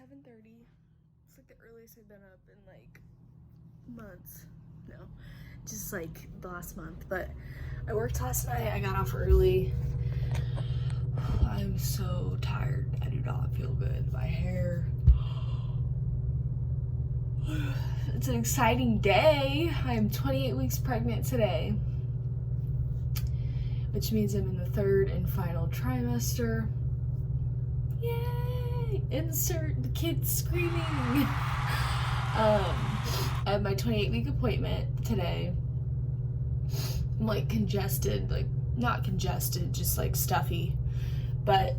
7:30. It's like the earliest I've been up in like months. No, just like the last month. But I worked last night. I got off early. I'm so tired. I do not feel good. My hair. It's an exciting day. I am 28 weeks pregnant today, which means I'm in the third and final trimester. Yay! Insert the kids screaming. I have my 28-week appointment today. I'm like congested, like not congested, just like stuffy. But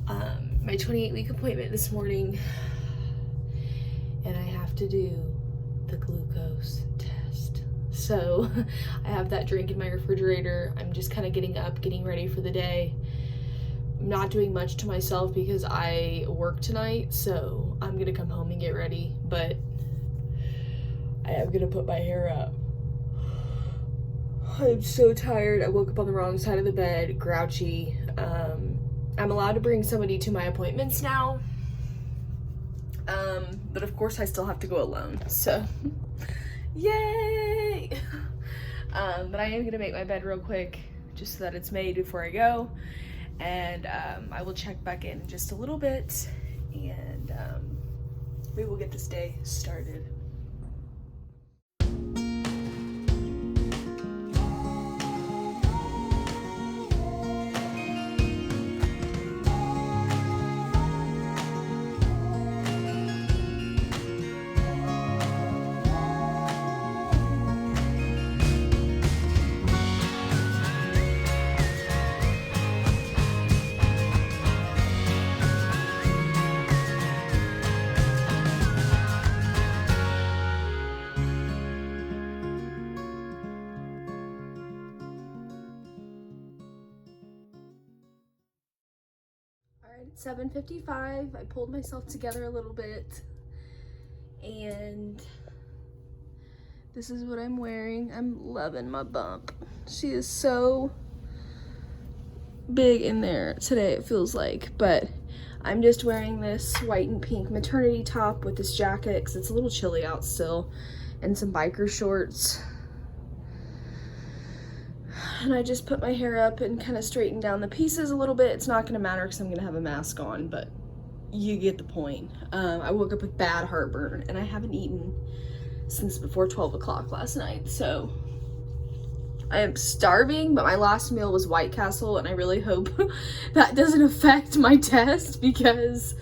my 28-week appointment this morning, and I have to do the glucose test. So I have that drink in my refrigerator. I'm just kind of getting up, getting ready for the day. I'm not doing much to myself because I work tonight, so I'm gonna come home and get ready, but I am gonna put my hair up. I'm so tired. I woke up on the wrong side of the bed, grouchy. I'm allowed to bring somebody to my appointments now, but of course I still have to go alone, so yay! But I am gonna make my bed real quick just so that it's made before I go, and I will check back in just a little bit, and we will get this day started. It's 7:55. I pulled myself together a little bit, and this is what I'm wearing. I'm loving my bump. She is so big in there today, it feels like, but I'm just wearing this white and pink maternity top with this jacket because it's a little chilly out still, and some biker shorts. And I just put my hair up and kind of straightened down the pieces a little bit. It's not gonna matter because I'm gonna have a mask on, but you get the point. I woke up with bad heartburn and I haven't eaten since before 12 o'clock last night. So I am starving, but my last meal was White Castle, and I really hope that doesn't affect my test because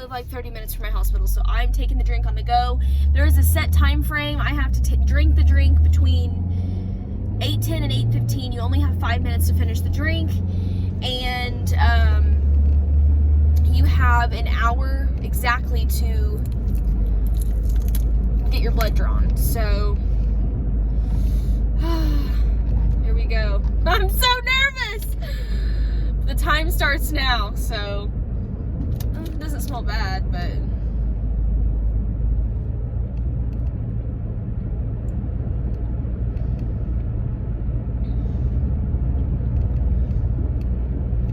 like 30 minutes from my hospital, so I'm taking the drink on the go. There is a set time frame. I have to drink the drink between 8:10 and 8:15. You only have 5 minutes to finish the drink, and you have an hour exactly to get your blood drawn. So here we go. I'm so nervous. The time starts now, so it doesn't smell bad, but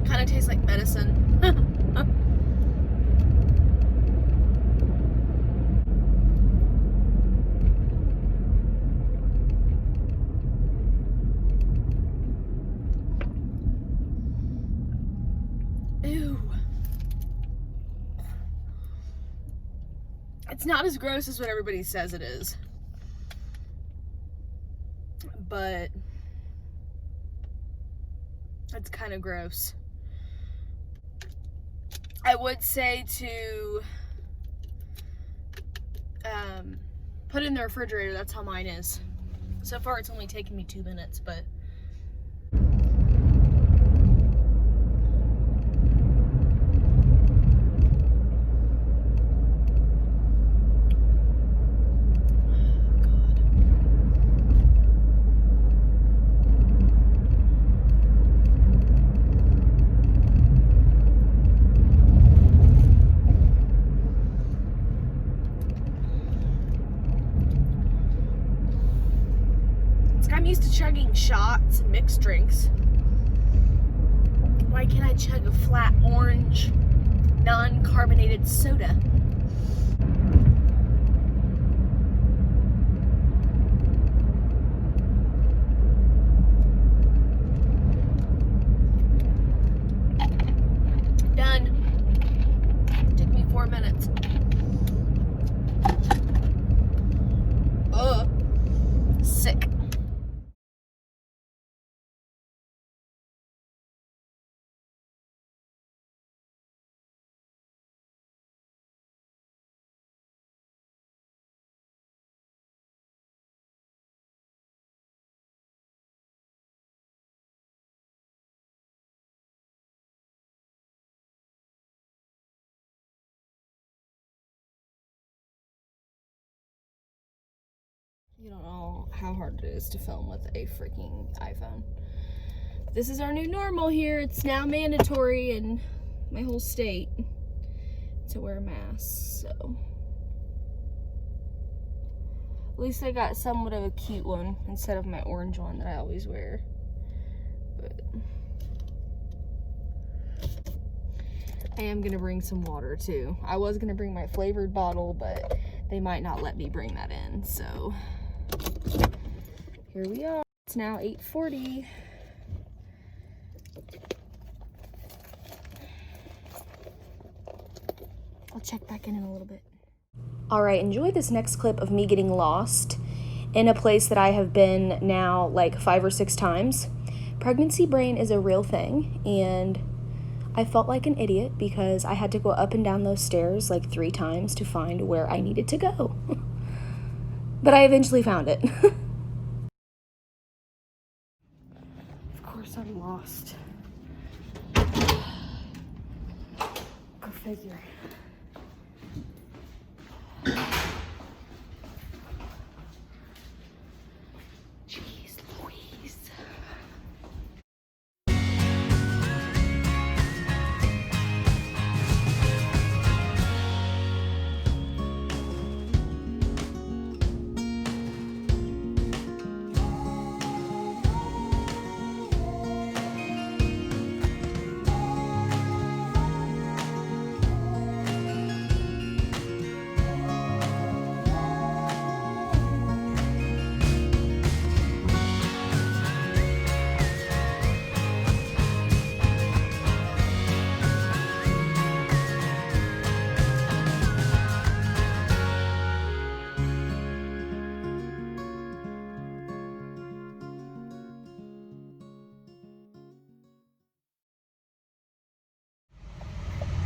kind of tastes like medicine. Ew. It's not as gross as what everybody says it is, but it's kind of gross. I would say to put it in the refrigerator. That's how mine is. So far it's only taken me 2 minutes, but I'm used to chugging shots and mixed drinks. Why can't I chug a flat orange, non-carbonated soda? Done. Took me 4 minutes. Ugh. Sick. You don't know how hard it is to film with a freaking iPhone. This is our new normal here. It's now mandatory in my whole state to wear masks, so. At least I got somewhat of a cute one instead of my orange one that I always wear. But I am gonna bring some water too. I was gonna bring my flavored bottle, but they might not let me bring that in, so. Here we are. It's now 8:40. I'll check back in a little bit. All right, enjoy this next clip of me getting lost in a place that I have been now like 5 or 6 times. Pregnancy brain is a real thing, and I felt like an idiot because I had to go up and down those stairs like 3 times to find where I needed to go. But I eventually found it. Of course I'm lost. Go figure. Jeez Louise.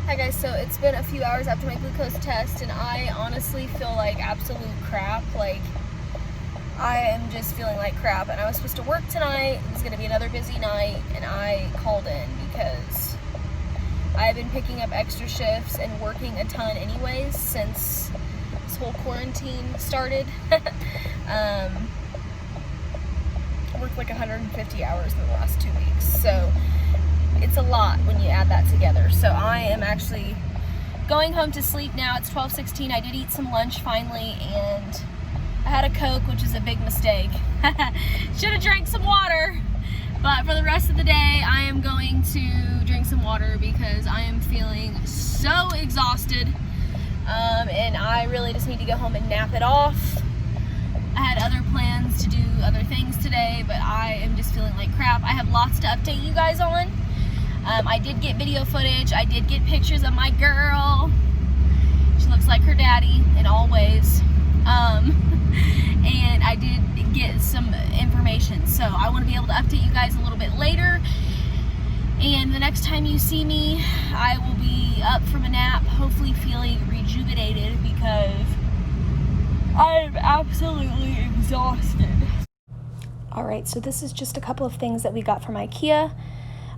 Hi guys, so it's been a few hours after my glucose test and I honestly feel like absolute crap. Like, I am just feeling like crap, and I was supposed to work tonight. It was going to be another busy night, and I called in because I've been picking up extra shifts and working a ton anyways since this whole quarantine started. I worked like 150 hours in the last 2 weeks, so it's a lot when you add that together. So I am actually going home to sleep now. It's 12:16. I did eat some lunch finally, and I had a Coke, which is a big mistake. Should have drank some water. But for the rest of the day, I am going to drink some water because I am feeling so exhausted. And I really just need to go home and nap it off. I had other plans to do other things today, but I am just feeling like crap. I have lots to update you guys on. I did get video footage. I did get pictures of my girl. She looks like her daddy in all ways. And I did get some information. So I want to be able to update you guys a little bit later. And the next time you see me, I will be up from a nap, hopefully feeling rejuvenated because I'm absolutely exhausted. All right, so this is just a couple of things that we got from Ikea.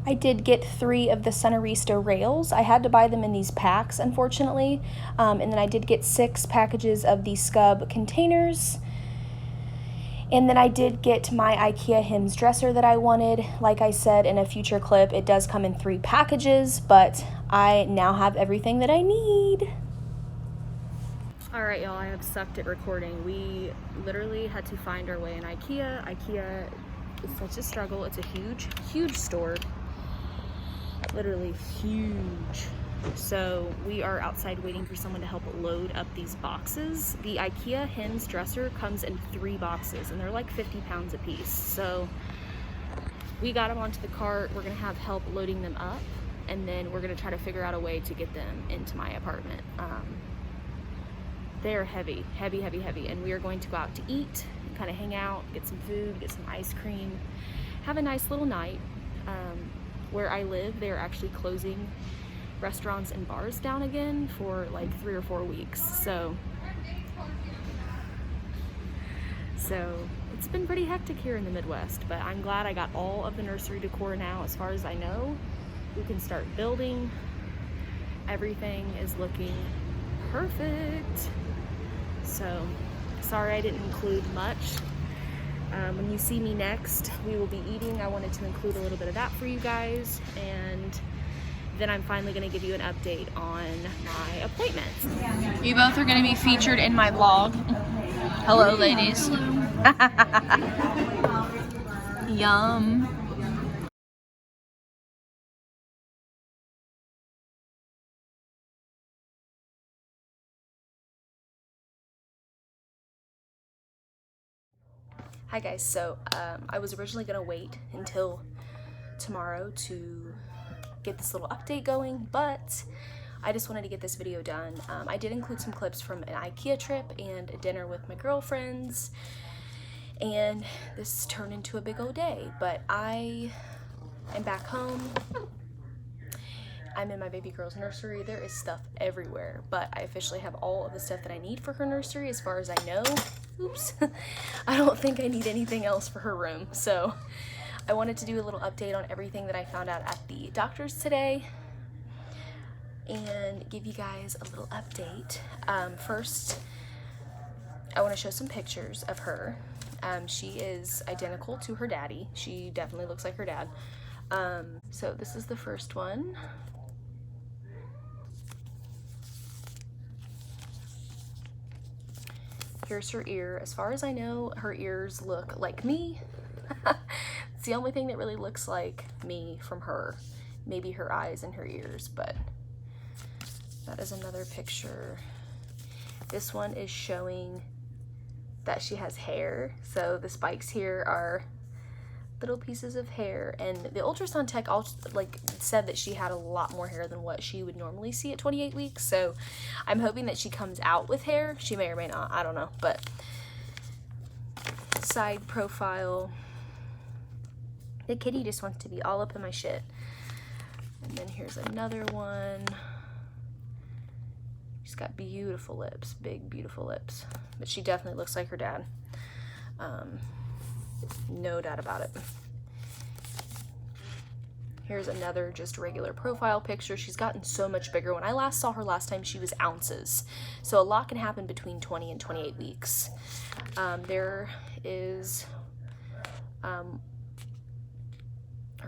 I did get 3 of the Sonarista rails. I had to buy them in these packs, unfortunately. And then I did get 6 packages of the Scub containers. And then I did get my Ikea Hims dresser that I wanted. Like I said in a future clip, it does come in 3 packages, but I now have everything that I need. All right, y'all, I have sucked at recording. We literally had to find our way in Ikea. Ikea is such a struggle. It's a huge, huge store. Literally huge. So we are outside waiting for someone to help load up these boxes. The Ikea Hims dresser comes in 3 boxes and they're like 50 pounds a piece. So we got them onto the cart. We're gonna have help loading them up, and then we're gonna try to figure out a way to get them into my apartment. They are heavy, heavy, heavy, heavy, and we are going to go out to eat, kind of hang out, get some food, get some ice cream, have a nice little night. Where I live, they're actually closing restaurants and bars down again for like 3 or 4 weeks. So it's been pretty hectic here in the Midwest, but I'm glad I got all of the nursery decor now. As far as I know, we can start building. Everything is looking perfect. So sorry I didn't include much. When you see me next, we will be eating. I wanted to include a little bit of that for you guys, and then I'm finally going to give you an update on my appointments. You both are going to be featured in my vlog. Hello, ladies. Yum. Hi guys, so I was originally going to wait until tomorrow to get this little update going, but I just wanted to get this video done. I did include some clips from an Ikea trip and a dinner with my girlfriends, and this turned into a big old day, but I am back home. I'm in my baby girl's nursery. There is stuff everywhere, but I officially have all of the stuff that I need for her nursery as far as I know. Oops. I don't think I need anything else for her room. So I wanted to do a little update on everything that I found out at the doctor's today and give you guys a little update. First, I want to show some pictures of her. She is identical to her daddy. She definitely looks like her dad. So this is the first one. Here's her ear. As far as I know, her ears look like me. It's the only thing that really looks like me from her. Maybe her eyes and her ears, but that is another picture. This one is showing that she has hair. So the spikes here are little pieces of hair, and the ultrasound tech also said that she had a lot more hair than what she would normally see at 28 weeks. So I'm hoping that she comes out with hair. She may or may not, I don't know. But side profile, the kitty just wants to be all up in my shit. And then here's another one. She's got beautiful lips, big beautiful lips, but she definitely looks like her dad. No doubt about it. Here's another just regular profile picture. She's gotten so much bigger. When I last saw her last time, she was ounces. So a lot can happen between 20 and 28 weeks. There is her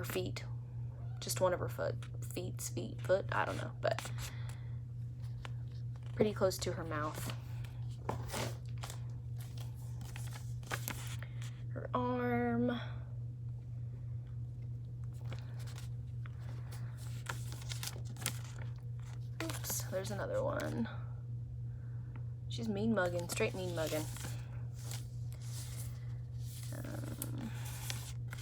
feet. Just one of her foot, I don't know, but pretty close to her mouth. Her arm. Oops, there's another one. She's mean mugging, straight mean mugging.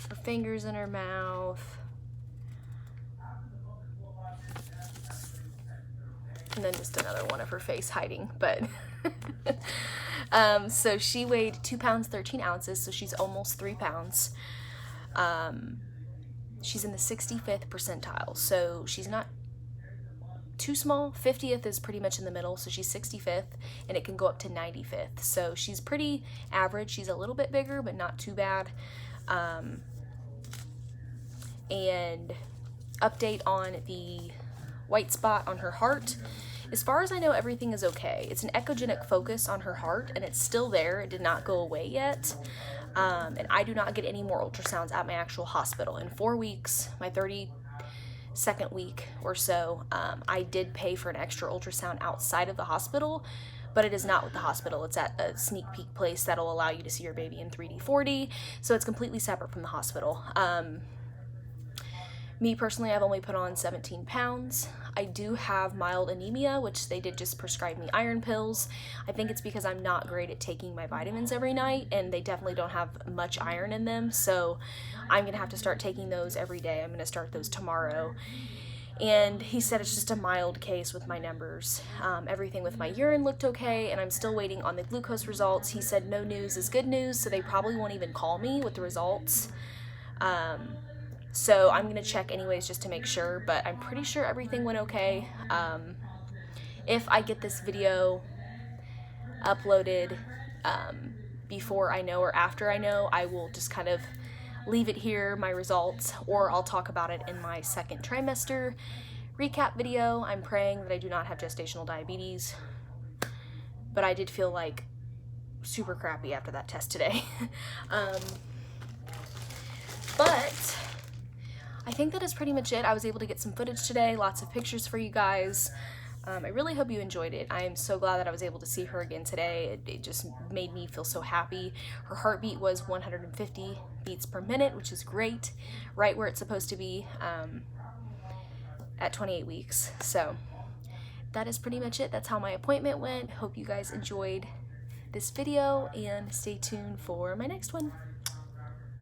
Her fingers in her mouth. And then just another one of her face hiding, but so she weighed 2 pounds 13 ounces, so she's almost 3 pounds. She's in the 65th percentile, so she's not too small. 50th is pretty much in the middle, so she's 65th, and it can go up to 95th, so she's pretty average. She's a little bit bigger, but not too bad. And update on the white spot on her heart. As far as I know, everything is okay. It's an echogenic focus on her heart, and it's still there. It did not go away yet. And I do not get any more ultrasounds at my actual hospital. In 4 weeks, my 32nd week or so, I did pay for an extra ultrasound outside of the hospital, but it is not with the hospital. It's at a sneak peek place that'll allow you to see your baby in 3D 4D, so it's completely separate from the hospital. Me personally, I've only put on 17 pounds. I do have mild anemia, which they did just prescribe me iron pills. I think it's because I'm not great at taking my vitamins every night, and they definitely don't have much iron in them, so I'm gonna have to start taking those every day. I'm gonna start those tomorrow. And he said it's just a mild case with my numbers. Everything with my urine looked okay, and I'm still waiting on the glucose results. He said no news is good news, so they probably won't even call me with the results. So I'm gonna check anyways just to make sure, but I'm pretty sure everything went okay. If I get this video uploaded before I know or after I know, I will just kind of leave it here, my results, or I'll talk about it in my second trimester recap video. I'm praying that I do not have gestational diabetes, but I did feel like super crappy after that test today. But I think that is pretty much it. I was able to get some footage today, lots of pictures for you guys. I really hope you enjoyed it. I am so glad that I was able to see her again today. It just made me feel so happy. Her heartbeat was 150 beats per minute, which is great, right where it's supposed to be at 28 weeks. So that is pretty much it. That's how my appointment went. Hope you guys enjoyed this video, and stay tuned for my next one.